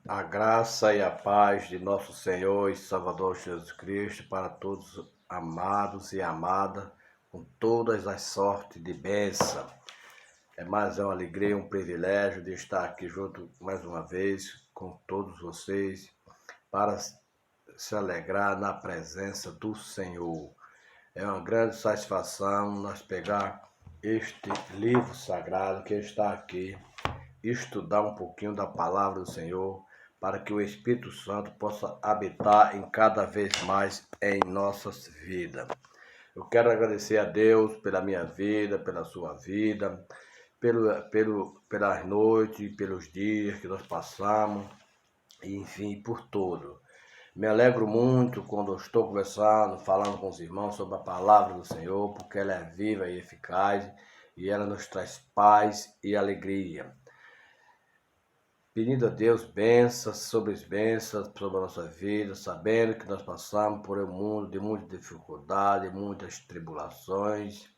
A graça e a paz de nosso Senhor e Salvador Jesus Cristo para todos amados e amadas, com todas as sortes de bênção. É mais uma alegria e um privilégio de estar aqui junto mais uma vez com todos vocês para se alegrar na presença do Senhor. É uma grande satisfação nós pegar este livro sagrado que está aqui, estudar um pouquinho da palavra do Senhor, para que o Espírito Santo possa habitar em cada vez mais em nossas vidas. Eu quero agradecer a Deus pela minha vida, pela sua vida, pelas noites, pelos dias que nós passamos, enfim, por tudo. Me alegro muito quando eu estou conversando, falando com os irmãos sobre a palavra do Senhor, porque ela é viva e eficaz e ela nos traz paz e alegria. Pedindo a Deus bênçãos sobre a nossa vida, sabendo que nós passamos por um mundo de muita dificuldade, muitas tribulações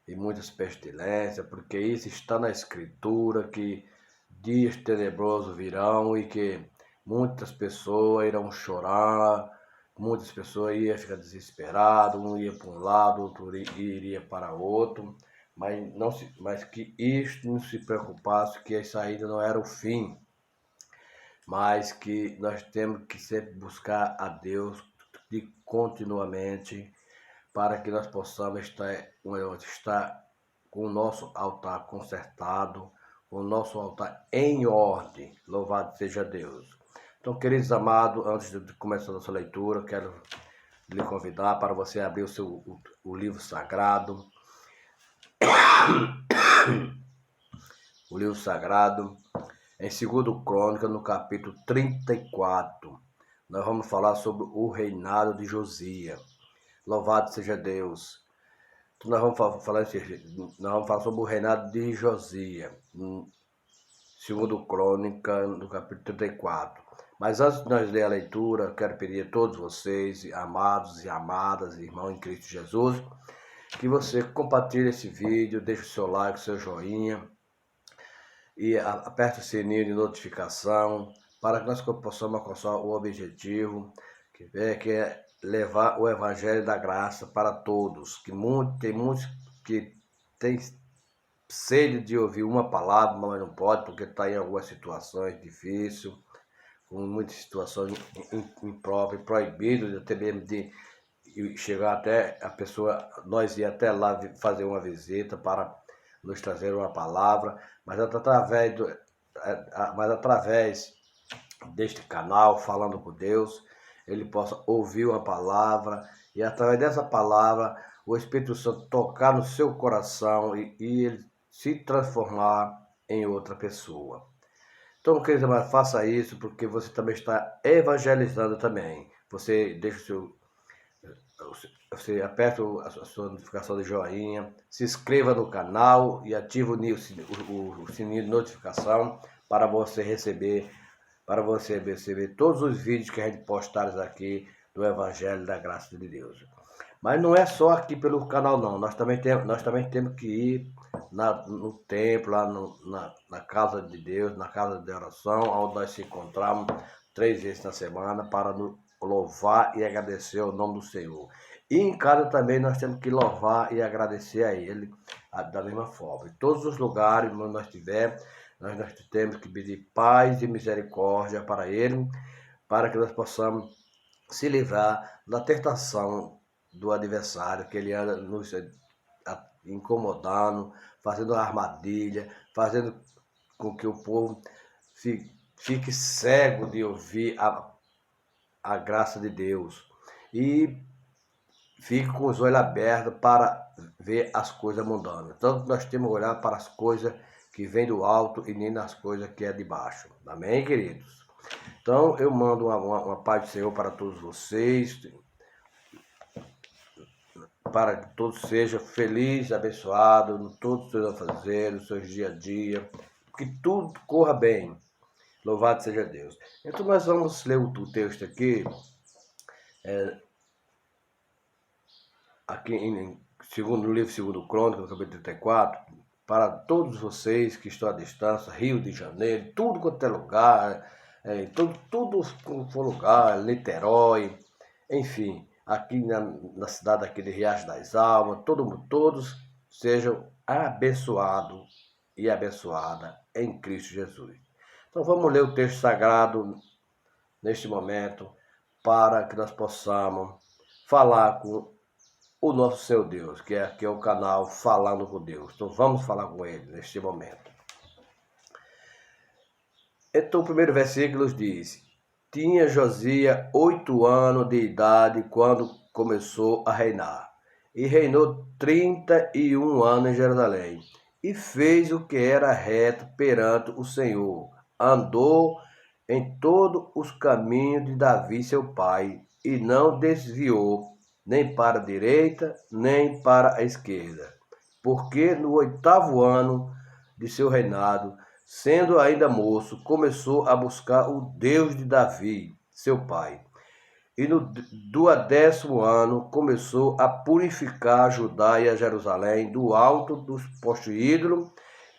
e muitas pestilências, porque isso está na Escritura, que dias tenebrosos virão e que muitas pessoas irão chorar, muitas pessoas iam ficar desesperadas, um ia para um lado, outro iria para outro. Mas que isto não se preocupasse, que isso ainda não era o fim, mas que nós temos que sempre buscar a Deus continuamente, para que nós possamos estar com o nosso altar consertado, com o nosso altar em ordem. Louvado seja Deus. Então, queridos amados, antes de começar a nossa leitura, quero lhe convidar para você abrir o livro sagrado, o livro sagrado, em 2 Crônica, no capítulo 34. Nós vamos falar sobre o reinado de Josias. Louvado seja Deus. Então nós vamos falar sobre o reinado de Josias, 2 Crônica, no capítulo 34. Mas antes de nós ler a leitura, quero pedir a todos vocês, amados e amadas, irmãos em Cristo Jesus, que você compartilhe esse vídeo, deixe o seu like, o seu joinha, e aperte o sininho de notificação, para que nós possamos alcançar o objetivo, que é levar o Evangelho da Graça para todos. Tem muitos que têm sede de ouvir uma palavra, mas não pode, porque está em algumas situações difíceis, com muitas situações impróprias, proibidas, até mesmo de chegar até a pessoa, nós ir até lá fazer uma visita para nos trazer uma palavra, mas através deste canal, falando com Deus, ele possa ouvir uma palavra e através dessa palavra o Espírito Santo tocar no seu coração e ele se transformar em outra pessoa. Então, queridos amados, faça isso, porque você também está evangelizando também. Você deixa você aperta a sua notificação de joinha, se inscreva no canal e ative o sininho de notificação para você receber todos os vídeos que a gente postar aqui do Evangelho da Graça de Deus. Mas não é só aqui pelo canal não, nós também temos que ir no templo, lá na casa de Deus, na casa de oração, onde nós se encontramos 3 vezes na semana para louvar e agradecer o nome do Senhor. E em casa também nós temos que louvar e agradecer a Ele da mesma forma. Em todos os lugares onde nós estivermos, nós temos que pedir paz e misericórdia para Ele, para que nós possamos se livrar da tentação do adversário, que ele anda nos incomodando, fazendo armadilha, fazendo com que o povo fique cego de ouvir a graça de Deus e fique com os olhos abertos para ver as coisas mundanas. Então nós temos que olhar para as coisas que vêm do alto e nem nas coisas que é de baixo. Amém, queridos? Então eu mando uma paz do Senhor para todos vocês, para que todos sejam felizes, abençoados, em todos os seus afazeres, nos seus dia a dia, que tudo corra bem. Louvado seja Deus. Então nós vamos ler o texto aqui, no livro 2 Crônica, no capítulo 34, para todos vocês que estão à distância, Rio de Janeiro, tudo quanto é lugar, tudo for lugar, Niterói, enfim, aqui na cidade aqui de Riacho das Almas, todos sejam abençoados e abençoada em Cristo Jesus. Então vamos ler o texto sagrado neste momento para que nós possamos falar com o nosso seu Deus, que é o canal Falando com Deus. Então vamos falar com ele neste momento. Então o primeiro versículo diz: tinha Josias 8 anos de idade quando começou a reinar, e reinou 31 anos em Jerusalém, e fez o que era reto perante o Senhor, andou em todos os caminhos de Davi seu pai, e não desviou nem para a direita, nem para a esquerda. Porque no 8º ano de seu reinado, sendo ainda moço, começou a buscar o Deus de Davi, seu pai. E no 10º ano começou a purificar Judá e a Jerusalém do alto dos postos ídolos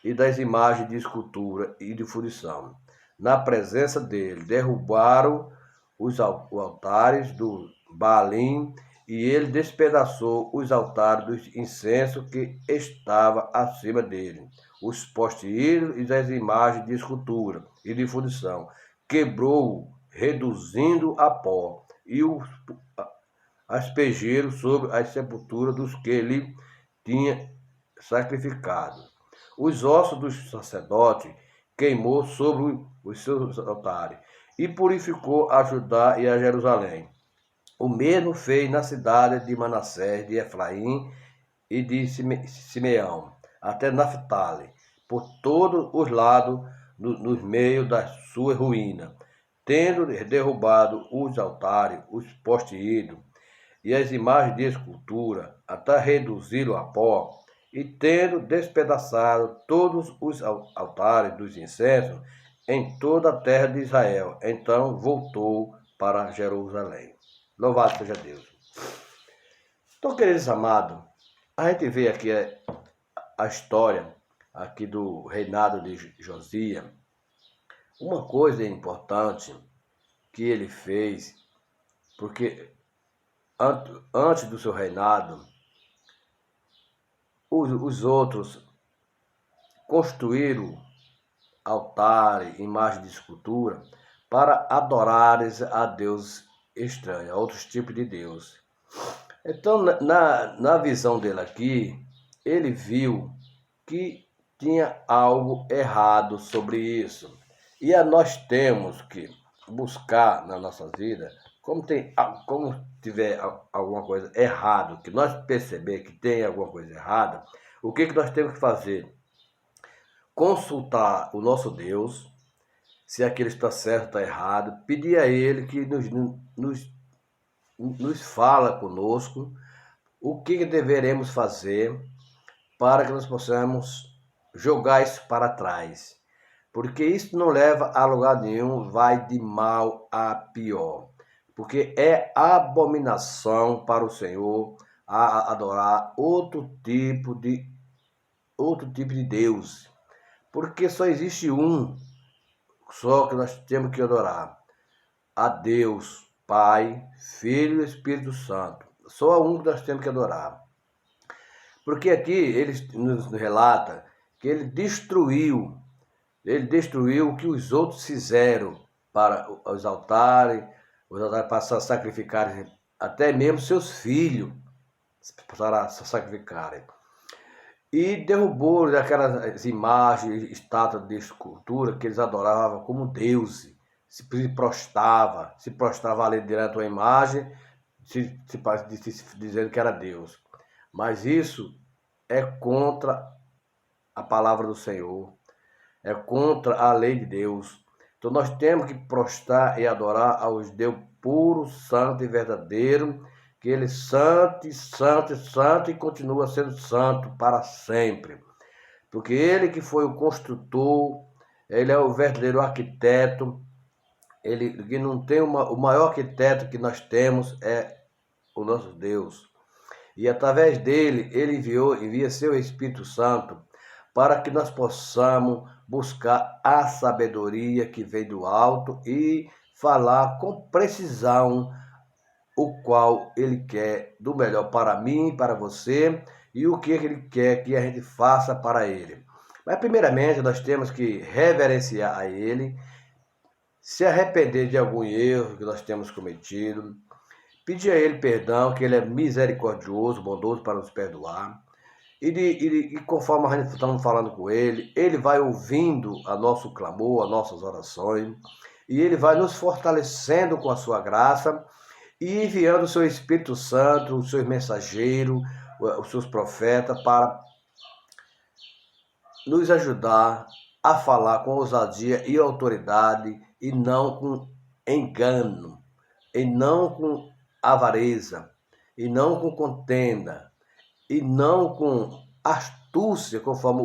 e das imagens de escultura e de fundição. Na presença dele, derrubaram os altares do Baalim, e ele despedaçou os altares do incenso que estava acima dele, os postes ídolos e as imagens de escultura e de fundição. Quebrou, reduzindo a pó, e os aspergiram sobre as sepulturas dos que ele tinha sacrificado. Os ossos dos sacerdotes queimou sobre os seus altares, e purificou a Judá e a Jerusalém. O mesmo fez na cidade de Manassés, de Efraim e de Simeão, até Naphtali, por todos os lados, nos meios da sua ruína, tendo derrubado os altares, os postes ídolos e as imagens de escultura, até reduzi-lo a pó, e tendo despedaçado todos os altares dos incensos em toda a terra de Israel, então voltou para Jerusalém. Louvado seja Deus. Então, queridos amados, a gente vê aqui a história aqui do reinado de Josias. Uma coisa importante que ele fez, porque antes do seu reinado, os outros construíram altares, imagens de escultura, para adorares a Deus estranho, a outros tipos de Deus. Então, na visão dele aqui, ele viu que tinha algo errado sobre isso. E nós temos que buscar na nossa vida, como tiver alguma coisa errada, que nós perceber que tem alguma coisa errada, o que nós temos que fazer? Consultar o nosso Deus, se aquilo está certo ou está errado, pedir a Ele que nos fala conosco o que deveremos fazer para que nós possamos jogar isso para trás. Porque isso não leva a lugar nenhum, vai de mal a pior. Porque é abominação para o Senhor a adorar outro tipo de Deus. Porque só existe um, só que nós temos que adorar. A Deus, Pai, Filho e Espírito Santo. Só um que nós temos que adorar. Porque aqui ele nos relata que ele destruiu o que os outros fizeram para os altares para sacrificarem, até mesmo seus filhos para sacrificarem. E derrubou aquelas imagens, estátuas de escultura que eles adoravam como deuses. Se prostrava ali diante da imagem, dizendo que era Deus. Mas isso é contra a palavra do Senhor, é contra a lei de Deus. Então nós temos que prostrar e adorar aos Deus puro, santo e verdadeiro, que Ele é santo e continua sendo santo para sempre. Porque Ele que foi o construtor, Ele é o verdadeiro arquiteto, Ele que não tem o maior arquiteto que nós temos é o nosso Deus. E através dele, Ele envia seu Espírito Santo para que nós possamos buscar a sabedoria que vem do alto e falar com precisão o qual ele quer do melhor para mim, para você, e o que ele quer que a gente faça para ele. Mas primeiramente nós temos que reverenciar a ele, se arrepender de algum erro que nós temos cometido, pedir a ele perdão, que ele é misericordioso, bondoso para nos perdoar. E conforme a gente estamos falando com ele, ele vai ouvindo a nosso clamor, as nossas orações, e ele vai nos fortalecendo com a sua graça e enviando o seu Espírito Santo, os seus mensageiros, os seus profetas, para nos ajudar a falar com ousadia e autoridade, e não com engano, e não com avareza, e não com contenda, e não com astúcia, conforme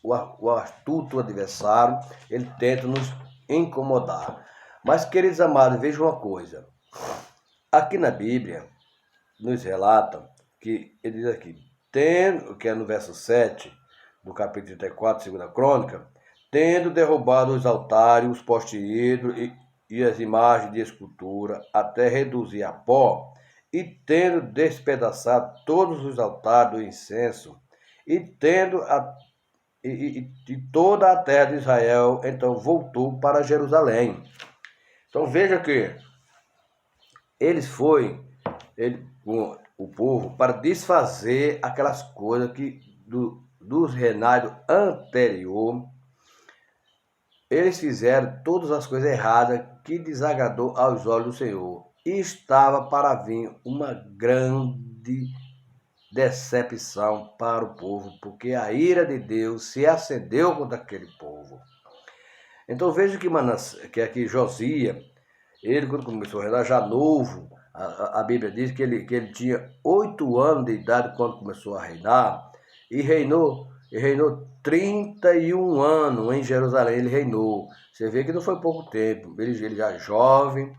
o astuto adversário, ele tenta nos incomodar. Mas, queridos amados, vejam uma coisa. Aqui na Bíblia, nos relata que ele diz aqui, tendo, que é no verso 7, do capítulo 34, segunda crônica, tendo derrubado os altares, os postes e as imagens de escultura, até reduzir a pó, e tendo despedaçado todos os altares do incenso, e toda a terra de Israel, então voltou para Jerusalém. Então veja que o povo, para desfazer aquelas coisas que dos reinados anterior, eles fizeram todas as coisas erradas que desagradou aos olhos do Senhor. E estava para vir uma grande decepção para o povo, porque a ira de Deus se acendeu contra aquele povo. Então veja que aqui Josias, ele quando começou a reinar, já novo, a Bíblia diz que ele tinha 8 anos de idade quando começou a reinar, e reinou 31 anos em Jerusalém, ele reinou. Você vê que não foi pouco tempo, ele já jovem,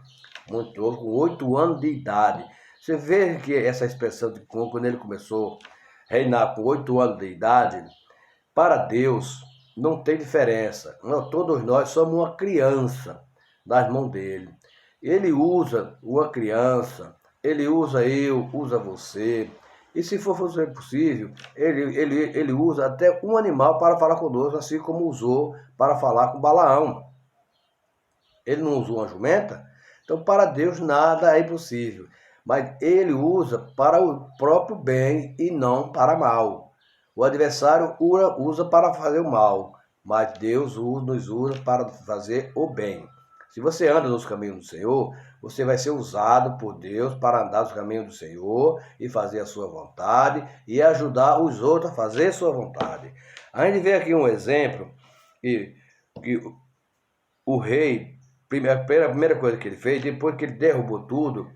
muito novo, com 8 anos de idade. Você vê que essa expressão de quando ele começou a reinar com 8 anos de idade, para Deus não tem diferença. Todos nós somos uma criança nas mãos dele. Ele usa uma criança, ele usa eu, usa você. E se for possível, ele usa até um animal para falar conosco, assim como usou para falar com Balaão. Ele não usou uma jumenta? Então, para Deus, nada é impossível. Mas ele usa para o próprio bem e não para mal. O adversário usa para fazer o mal, mas Deus nos usa para fazer o bem. Se você anda nos caminhos do Senhor, você vai ser usado por Deus para andar nos caminhos do Senhor e fazer a sua vontade e ajudar os outros a fazer a sua vontade. A gente vê aqui um exemplo que o rei, a primeira coisa que ele fez, depois que ele derrubou tudo,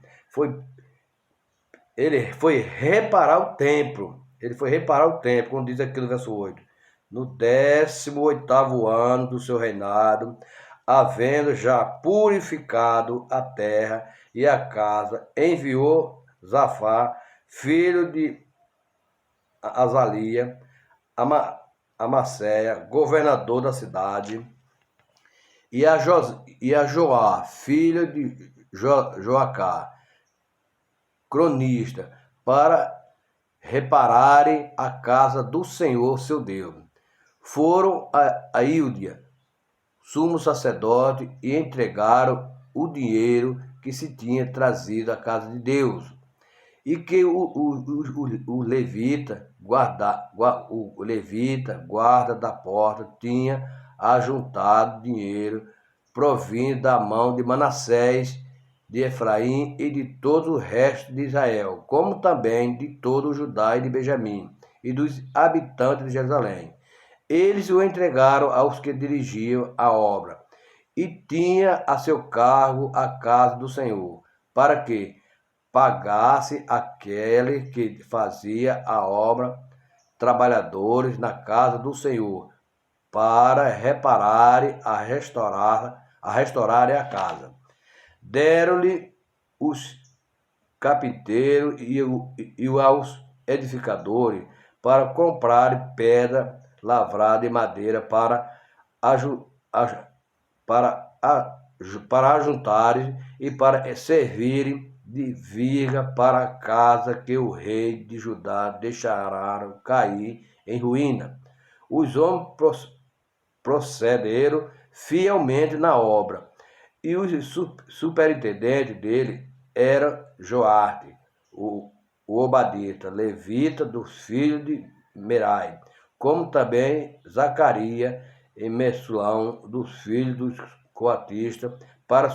ele foi reparar o templo. Ele foi reparar o templo, como diz aqui no verso 8. No 18º ano do seu reinado, havendo já purificado a terra e a casa, enviou Zafá, filho de Azalia, a Macéia, governador da cidade, e a Joá, filho de Joacá, cronista, para repararem a casa do Senhor seu Deus. Foram a Íudia, sumo sacerdote, e entregaram o dinheiro que se tinha trazido à casa de Deus, e que o levita, guarda da porta, tinha ajuntado dinheiro provindo da mão de Manassés, de Efraim e de todo o resto de Israel, como também de todo o Judá e de Benjamim, e dos habitantes de Jerusalém. Eles o entregaram aos que dirigiam a obra, e tinha a seu cargo a casa do Senhor, para que pagasse aquele que fazia a obra, trabalhadores na casa do Senhor, para repararem, a restaurarem a casa. Deram-lhe os carpinteiros e aos edificadores para comprarem pedra lavrada em madeira para ajuntarem e para servirem de viga para a casa que o rei de Judá deixará cair em ruína. Os homens procederam fielmente na obra, e o superintendente dele era Joarte, o obadita, levita dos filhos de Merai, como também Zacarias e Mesulão dos filhos dos coatistas, para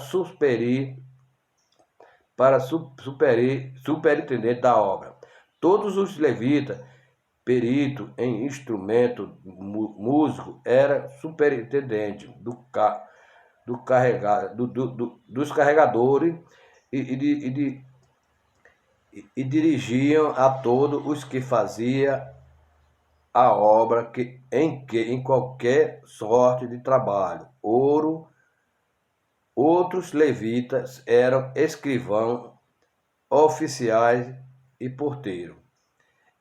superintendente da obra. Todos os levitas, perito em instrumento músico, era superintendente dos carregadores e dirigiam a todos os que faziam a obra em qualquer sorte de trabalho. Outros levitas eram escrivãos, oficiais e porteiro.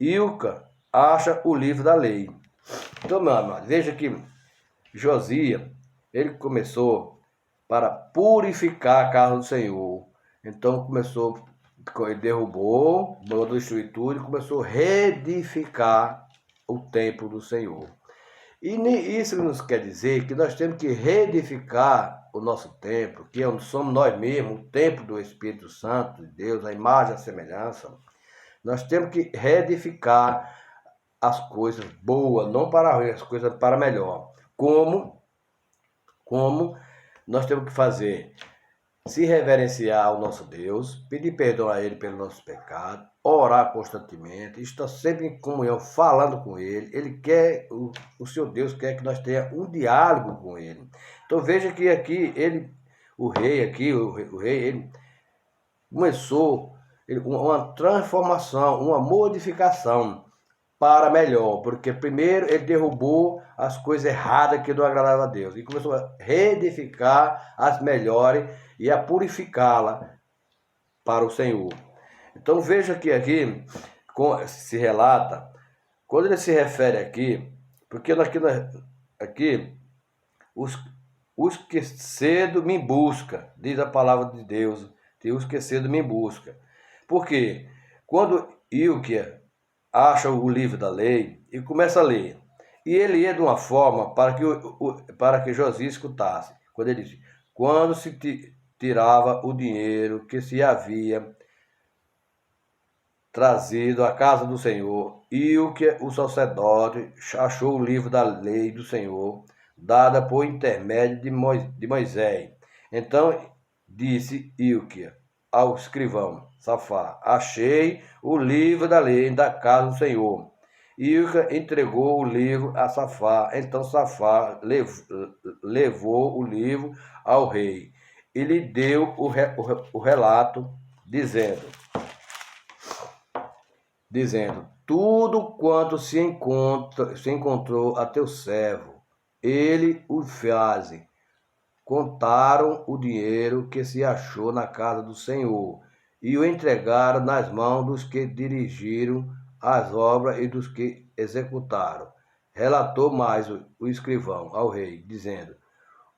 Ilca acha o livro da lei. Então, meu amado, veja que Josias, ele começou para purificar a casa do Senhor. Então ele derrubou, mandou destruir e começou a reedificar o templo do Senhor. E isso nos quer dizer que nós temos que reedificar o nosso templo, que somos nós mesmos, o templo do Espírito Santo de Deus, a imagem e a semelhança. Nós temos que reedificar as coisas boas, não para ruim, as coisas para melhor. Como nós temos que fazer? Se reverenciar ao nosso Deus, pedir perdão a Ele pelos nossos pecados, orar constantemente, estar sempre em comunhão, falando com Ele. Ele quer, o seu Deus quer que nós tenhamos um diálogo com Ele. Então veja que aqui, o rei, ele começou uma transformação, uma modificação para melhor, porque primeiro ele derrubou as coisas erradas que não agradavam a Deus e começou a reedificar as melhores e a purificá-la para o Senhor. Então veja que aqui se relata, quando ele se refere aqui, porque aqui os que cedo me busca, diz a palavra de Deus, os que cedo me busca. Porque quando Ilquia acha o livro da lei e começa a ler, e ele ia de uma forma para que Josias escutasse, quando ele disse, quando se tirava o dinheiro que se havia trazido à casa do Senhor, Ilquia, o sacerdote, achou o livro da lei do Senhor, dada por intermédio de Moisés. Então disse Ilquia ao escrivão Safá, achei o livro da lei da casa do Senhor. Ilca entregou o livro a Safá. Então Safá levou o livro ao rei e lhe deu o relato, dizendo, tudo quanto se encontrou a teu servo, ele o faz. Contaram o dinheiro que se achou na casa do Senhor e o entregaram nas mãos dos que dirigiram as obras e dos que executaram. Relatou mais o escrivão ao rei, dizendo,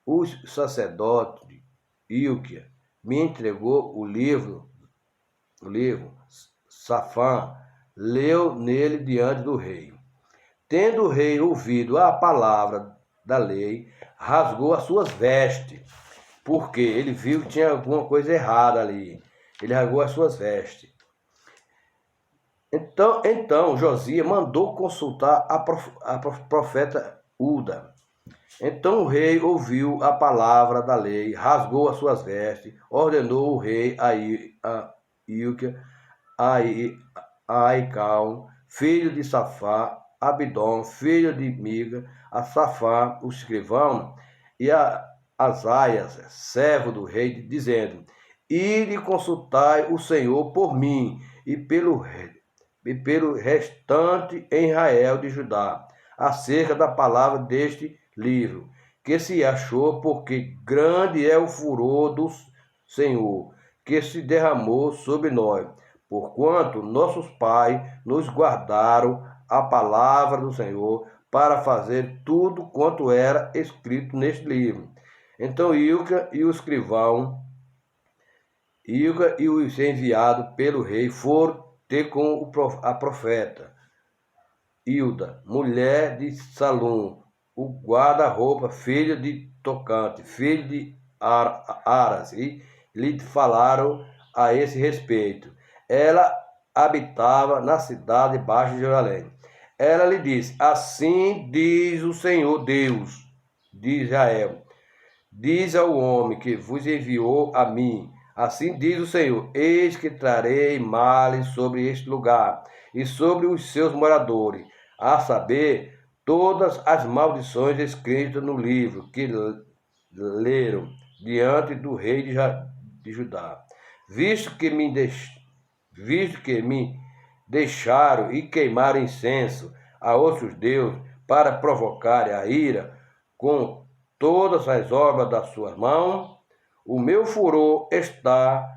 o sacerdote Ilquia me entregou o livro, Safã leu nele diante do rei. Tendo o rei ouvido a palavra da lei, rasgou as suas vestes, porque ele viu que tinha alguma coisa errada ali. Ele rasgou as suas vestes. Então Josias mandou consultar a profeta Uda. Então o rei ouviu a palavra da lei, rasgou as suas vestes, ordenou o rei a Ilquia, a Aicão, filho de Safá, Abidom, filho de Miga, a Safá, o escrivão, e a Azaias, servo do rei, dizendo, ide consultai o Senhor por mim e pelo restante em Israel de Judá, acerca da palavra deste livro, que se achou, porque grande é o furor do Senhor, que se derramou sobre nós, porquanto nossos pais nos guardaram a palavra do Senhor para fazer tudo quanto era escrito neste livro. Então Ilca e o escrivão, Ilca e os enviados pelo rei foram ter com a profeta Hilda, mulher de Salum, o guarda-roupa, filho de Tocante, filho de Aras, e lhe falaram a esse respeito. Ela habitava na cidade baixa de Jerusalém. Ela lhe disse: assim diz o Senhor Deus de Israel, diz ao homem que vos enviou a mim, assim diz o Senhor: eis que trarei males sobre este lugar e sobre os seus moradores, a saber, todas as maldições escritas no livro que leram diante do rei de Judá, visto que me deixaram e queimaram incenso a outros deuses para provocarem a ira com todas as obras das suas mãos, o meu furor está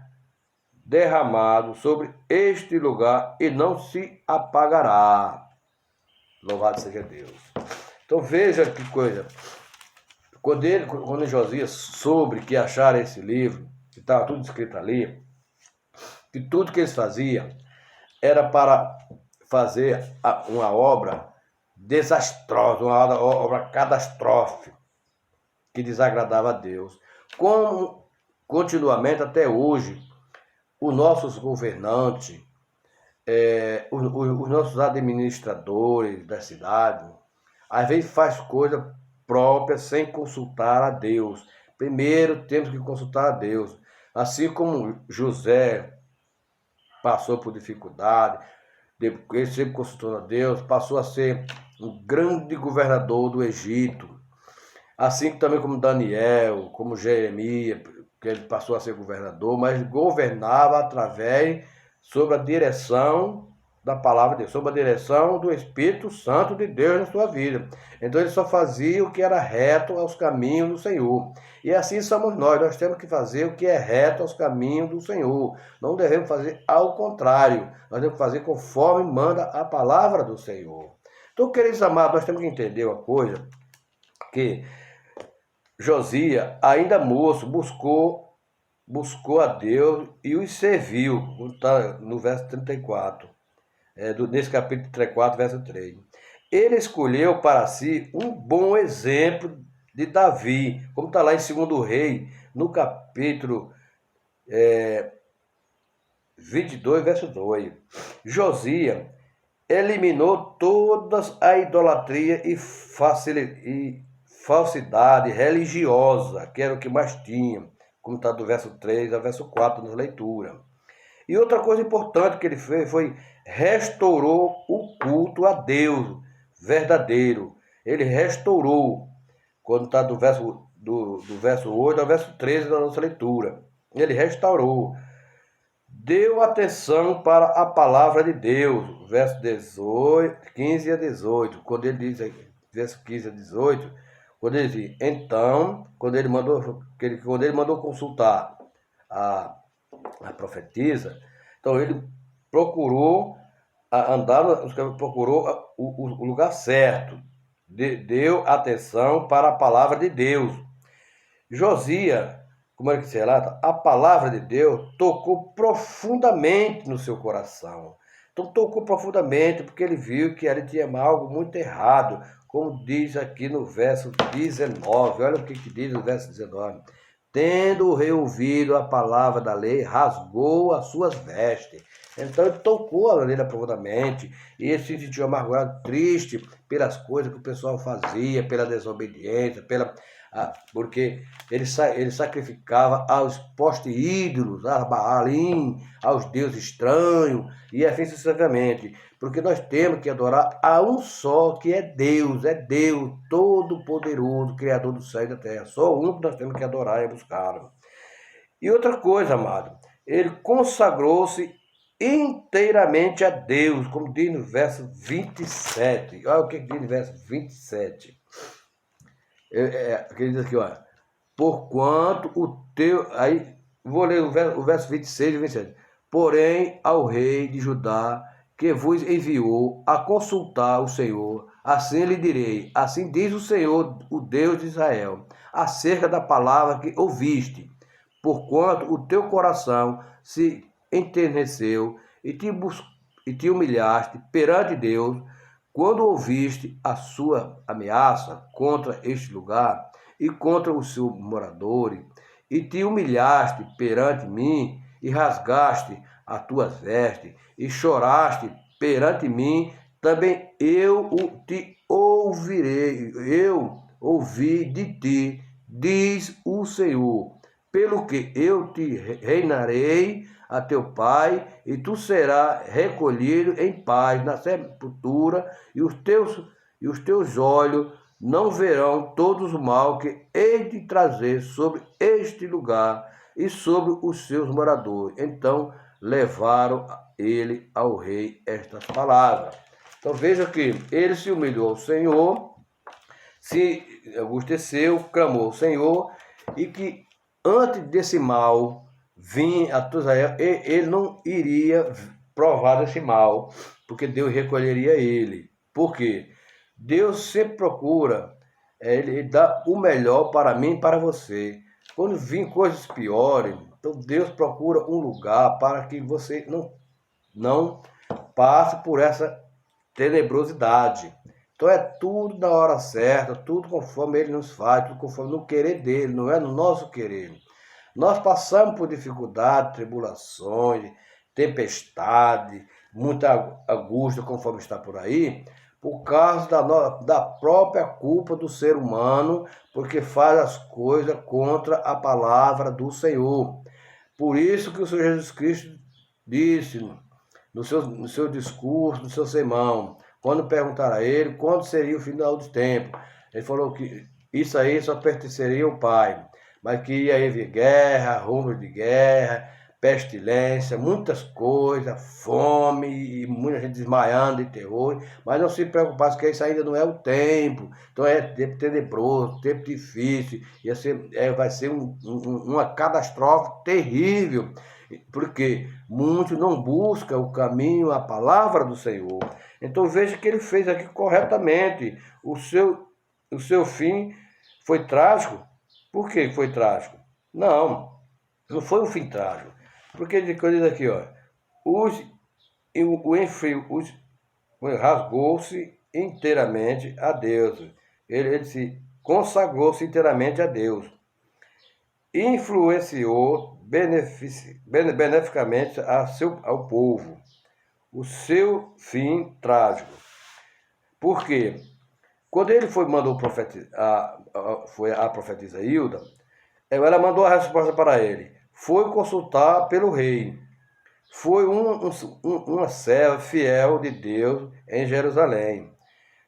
derramado sobre este lugar e não se apagará. Louvado seja Deus. Então veja que coisa. Quando Josias soube que acharam esse livro, que estava tudo escrito ali, que tudo que eles faziam era para fazer uma obra desastrosa, uma obra catastrófica, que desagradava a Deus. Como continuamente até hoje, os nossos governantes, os nossos administradores da cidade, às vezes faz coisa própria sem consultar a Deus. Primeiro temos que consultar a Deus. Assim como José passou por dificuldade, ele sempre consultou a Deus, passou a ser um grande governador do Egito. Assim também como Daniel, como Jeremias, que ele passou a ser governador, mas governava através, sob a direção da palavra de Deus, sob a direção do Espírito Santo de Deus na sua vida. Então ele só fazia o que era reto aos caminhos do Senhor. E assim somos nós temos que fazer o que é reto aos caminhos do Senhor. Não devemos fazer ao contrário, nós devemos fazer conforme manda a palavra do Senhor. Então, queridos amados, nós temos que entender uma coisa, que Josias, ainda moço, buscou a Deus e os serviu, está no verso 34, nesse capítulo 34, verso 3. Ele escolheu para si um bom exemplo de Davi, como está lá em 2 Reis, no capítulo 22, verso 2. Josias eliminou todas a idolatria e falsidade religiosa, que era o que mais tinha, como está do verso 3 ao verso 4 na leitura. E outra coisa importante que ele fez foi restaurou o culto a Deus verdadeiro. Ele restaurou, quando está do verso 8 ao verso 13 da nossa leitura. Ele restaurou. Deu atenção para a palavra de Deus, verso 15 a 18, quando ele diz, verso 15 a 18, quando ele diz, então, quando ele mandou consultar a profetisa, então ele procurou o lugar certo, deu atenção para a palavra de Deus. Josias, como é que se relata, a palavra de Deus tocou profundamente no seu coração. Então tocou profundamente porque ele viu que ali tinha algo muito errado, como diz aqui no verso 19. Olha o que diz no verso 19. Tendo reouvido a palavra da lei, rasgou as suas vestes. Então ele tocou a lei profundamente e ele se sentiu amargurado, triste pelas coisas que o pessoal fazia, pela desobediência, porque ele sacrificava aos postes ídolos, a Baalim, aos deuses estranhos, e assim sucessivamente. Porque nós temos que adorar a um só, que é Deus Todo-Poderoso, Criador do céu e da terra. Só um que nós temos que adorar e buscar. E outra coisa, amado, ele consagrou-se inteiramente a Deus, como diz no verso 27. Olha o que diz no verso 27. Que diz aqui, olha, porquanto o teu... Aí, vou ler o verso 26 e 27. Porém, ao rei de Judá, que vos enviou a consultar o Senhor, assim lhe direi, assim diz o Senhor, o Deus de Israel, acerca da palavra que ouviste, porquanto o teu coração se enterneceu e te humilhaste perante Deus, quando ouviste a sua ameaça contra este lugar e contra os seus moradores, e te humilhaste perante mim, e rasgaste as tuas vestes, e choraste perante mim, também eu te ouvirei, eu ouvi de ti, diz o Senhor, pelo que eu te reinarei a teu pai, e tu serás recolhido em paz na sepultura, e os teus olhos não verão todos o mal que hei de trazer sobre este lugar e sobre os seus moradores. Então levaram ele ao rei estas palavras. Então veja que ele se humilhou ao Senhor, se agusteceu, clamou ao Senhor, e que antes desse mal vir a Israel, ele não iria provar desse mal, porque Deus recolheria ele. Por quê? Deus sempre procura, ele dá o melhor para mim e para você. Quando vir coisas piores, então Deus procura um lugar para que você não passe por essa tenebrosidade. Então é tudo na hora certa, tudo conforme Ele nos faz, tudo conforme no querer dEle, não é no nosso querer. Nós passamos por dificuldades, tribulações, tempestade, muita angústia, conforme está por aí, por causa da própria culpa do ser humano, porque faz as coisas contra a palavra do Senhor. Por isso que o Senhor Jesus Cristo disse no seu discurso, no seu sermão, quando perguntaram a ele quando seria o final dos tempos, ele falou que isso aí só pertenceria ao Pai, mas que ia haver guerra, rumores de guerra, pestilência, muitas coisas, fome, e muita gente desmaiando de terror, mas não se preocupasse que isso ainda não é o tempo, então é tempo tenebroso, tempo difícil, vai ser uma catástrofe terrível, porque muitos não buscam o caminho, a palavra do Senhor. Então veja que ele fez aqui corretamente, o seu fim foi trágico. Por que foi trágico? Não foi um fim trágico. Porque ele diz aqui, ó, rasgou-se inteiramente a Deus. Ele se consagrou-se inteiramente a Deus. Influenciou beneficamente ao povo. O seu fim trágico. Por quê? Quando ele mandou foi a profetisa Hilda, ela mandou a resposta para ele. Foi consultar pelo rei. Foi uma serva fiel de Deus em Jerusalém.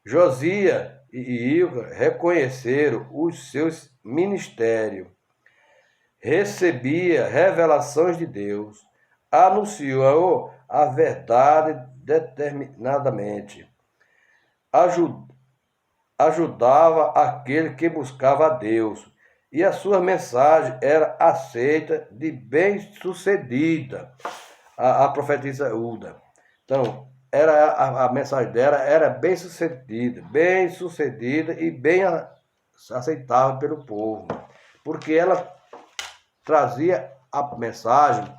Josias e Ilca reconheceram os seus ministérios. Recebia revelações de Deus. Anunciou a verdade determinadamente. Ajudava aquele que buscava a Deus, e a sua mensagem era aceita de bem-sucedida, a profetisa Hilda. Então, a mensagem dela era bem-sucedida e bem aceitável pelo povo, porque ela trazia a mensagem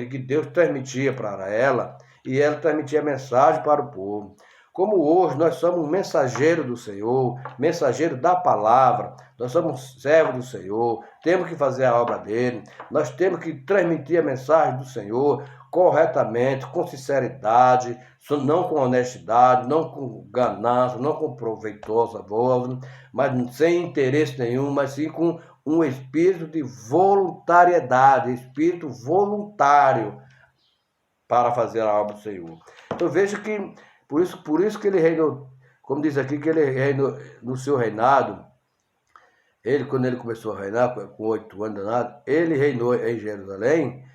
que Deus transmitia para ela, e ela transmitia a mensagem para o povo. Como hoje nós somos mensageiros do Senhor, mensageiros da palavra, nós somos servos do Senhor, temos que fazer a obra dele, nós temos que transmitir a mensagem do Senhor corretamente, com sinceridade, não com honestidade, não com ganância, não com proveitosa voz, mas sem interesse nenhum, mas sim com um espírito de voluntariedade, espírito voluntário para fazer a obra do Senhor. Então veja que por isso que ele reinou, como diz aqui, que ele reinou no seu reinado. Quando ele começou a reinar, com 8 anos, ele reinou em Jerusalém.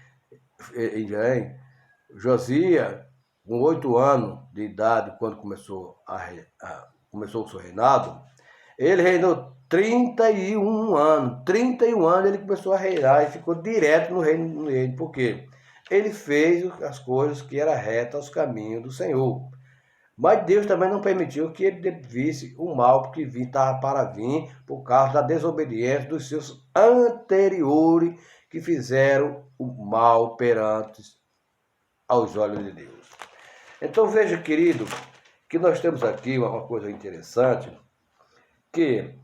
Josias, com 8 anos de idade, quando começou o seu reinado, ele reinou 31 anos. 31 anos ele começou a reinar e ficou direto no reino. Por quê? Ele fez as coisas que eram retas aos caminhos do Senhor. Mas Deus também não permitiu que ele visse o mal que estava para vir por causa da desobediência dos seus anteriores que fizeram o mal perante aos olhos de Deus. Então veja, querido, que nós temos aqui uma coisa interessante, que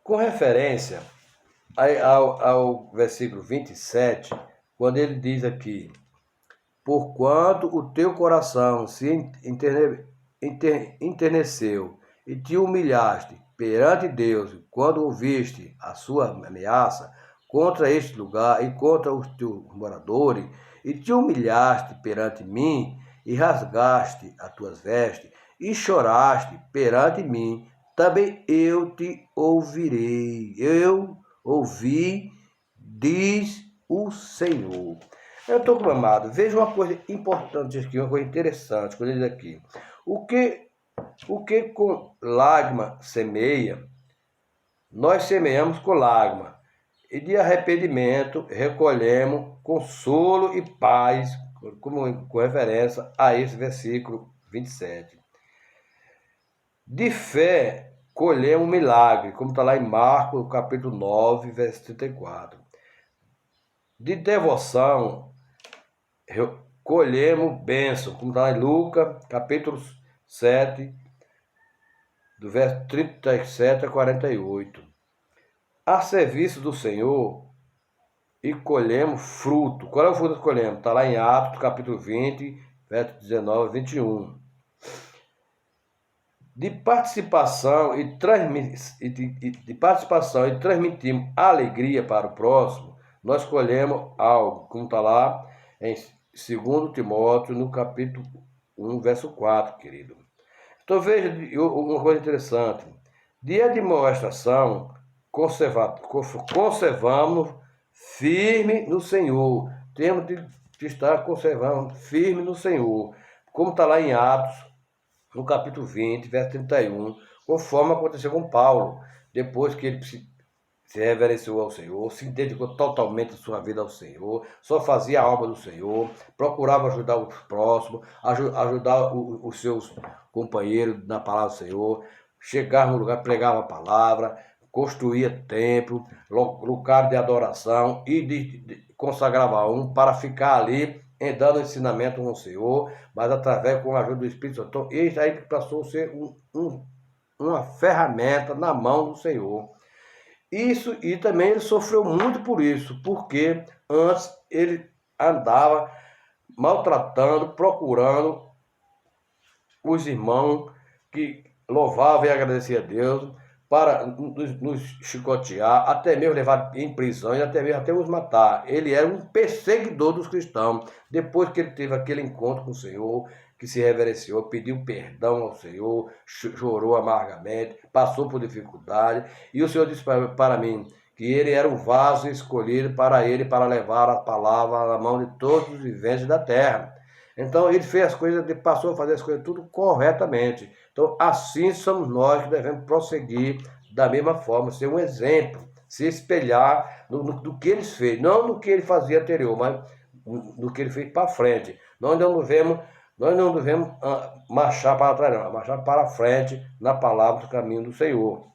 com referência ao versículo 27, quando ele diz aqui: porquanto o teu coração se enterneceu e te humilhaste perante Deus, quando ouviste a sua ameaça contra este lugar e contra os teus moradores, e te humilhaste perante mim, e rasgaste as tuas vestes, e choraste perante mim, também eu te ouvirei. Eu ouvi, diz o Senhor. Então, meu amado, veja uma coisa importante aqui, uma coisa interessante, quando ele diz aqui: o que com lágrima semeia, nós semeamos com lágrima, e de arrependimento recolhemos consolo e paz, com referência a esse versículo 27. De fé colhemos milagre, como está lá em Marcos, capítulo 9, verso 34. De devoção colhemos bênção, como está em Lucas, capítulo 7, do verso 37 a 48. A serviço do Senhor e colhemos fruto. Qual é o fruto que colhemos? Está lá em Atos, capítulo 20, verso 19 a 21. De participação e transmitimos alegria para o próximo, nós colhemos algo, como está lá em 2 Timóteo, no capítulo 1, verso 4, querido. Então veja uma coisa interessante. De admoestação, conservamos firme no Senhor. Temos de estar conservando firme no Senhor. Como está lá em Atos, no capítulo 20, verso 31, conforme aconteceu com Paulo, depois que ele se reverenciou ao Senhor, se dedicou totalmente a sua vida ao Senhor, só fazia a obra do Senhor, procurava ajudar os próximos, ajudar os seus companheiros na palavra do Senhor, chegava no lugar, pregava a palavra, construía templo, lugar de adoração e consagrava um para ficar ali dando ensinamento com o Senhor, mas através com a ajuda do Espírito Santo. Então, isso aí passou a ser uma ferramenta na mão do Senhor. Isso, e também ele sofreu muito por isso, porque antes ele andava maltratando, procurando os irmãos que louvavam e agradeciam a Deus, para nos chicotear, até mesmo levar em prisão e até mesmo até os matar. Ele era um perseguidor dos cristãos. Depois que ele teve aquele encontro com o Senhor, que se reverenciou, pediu perdão ao Senhor, chorou amargamente, passou por dificuldade, e o Senhor disse para mim que ele era um vaso escolhido para ele, para levar a palavra na mão de todos os viventes da terra. Então ele fez as coisas, ele passou a fazer as coisas tudo corretamente. Então assim somos nós que devemos prosseguir da mesma forma, ser um exemplo, se espelhar no que ele fez, não no que ele fazia anterior, mas no que ele fez para frente. Nós não devemos marchar para trás, não, marchar para frente na palavra do caminho do Senhor.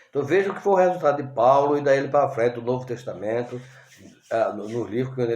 Então veja o que foi o resultado de Paulo e daí para frente do Novo Testamento, nos livros que ele